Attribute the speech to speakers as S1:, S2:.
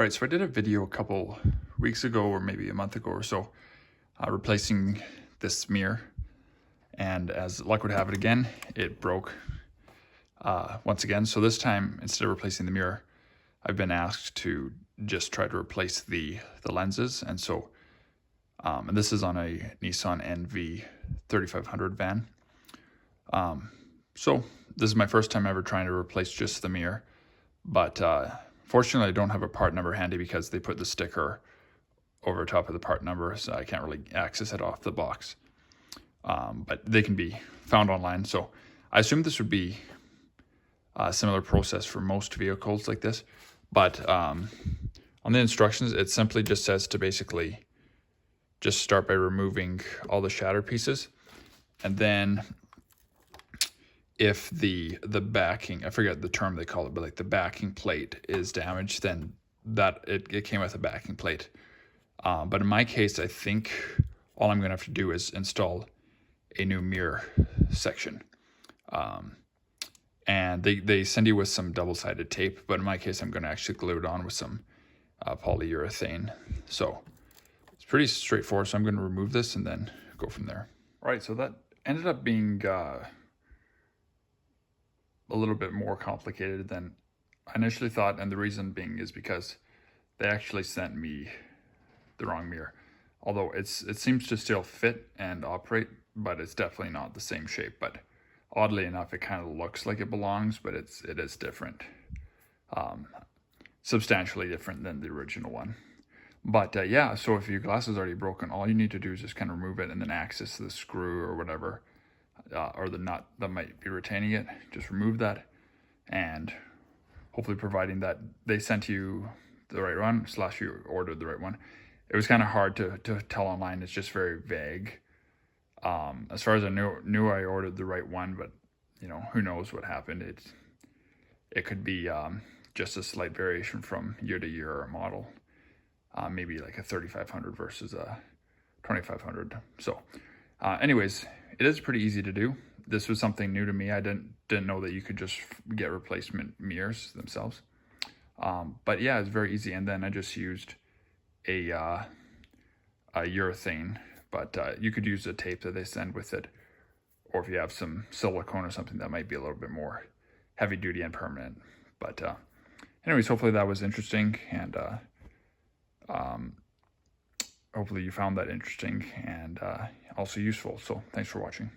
S1: All right, so I did a video a couple weeks ago or maybe a month ago or so replacing this mirror, and as luck would have it again, it broke once again. So this time, instead of replacing the mirror, I've been asked to just try to replace the lenses. And so and this is on a Nissan NV 3500 van. So this is my first time ever trying to replace just the mirror, but fortunately I don't have a part number handy because they put the sticker over top of the part number, so I can't really access it off the box. But they can be found online. So I assume this would be a similar process for most vehicles like this. But on the instructions, it simply just says to basically just start by removing all the shatter pieces. And then if the backing, I forget the term they call it, but like the backing plate is damaged, then that it came with a backing plate. But in my case, I think all I'm going to have to do is install a new mirror section. And they send you with some double-sided tape, but in my case, I'm going to actually glue it on with some polyurethane. So it's pretty straightforward. So I'm going to remove this and then go from there. All right, so that ended up being a little bit more complicated than I initially thought, and the reason being is because they actually sent me the wrong mirror. Although it seems to still fit and operate, but it's definitely not the same shape. But oddly enough, it kind of looks like it belongs, but it is different, substantially different than the original one. But yeah, so if your glass is already broken, all you need to do is just kind of remove it and then access the screw or whatever, or the nut that might be retaining it. Just remove that, and hopefully, providing that they sent you the right one / you ordered the right one. It was kind of hard to tell online. It's just very vague. As far as I knew I ordered the right one, but you know, who knows what happened. It could be just a slight variation from year to year or model. Maybe like a 3500 versus a 2500. So anyways, it is pretty easy to do. This was something new to me. I didn't know that you could just get replacement mirrors themselves. But yeah, it's very easy. And then I just used a urethane, but you could use the tape that they send with it, or if you have some silicone or something that might be a little bit more heavy duty and permanent. But anyways, hopefully that was interesting, and hopefully you found that interesting and also useful. So thanks for watching.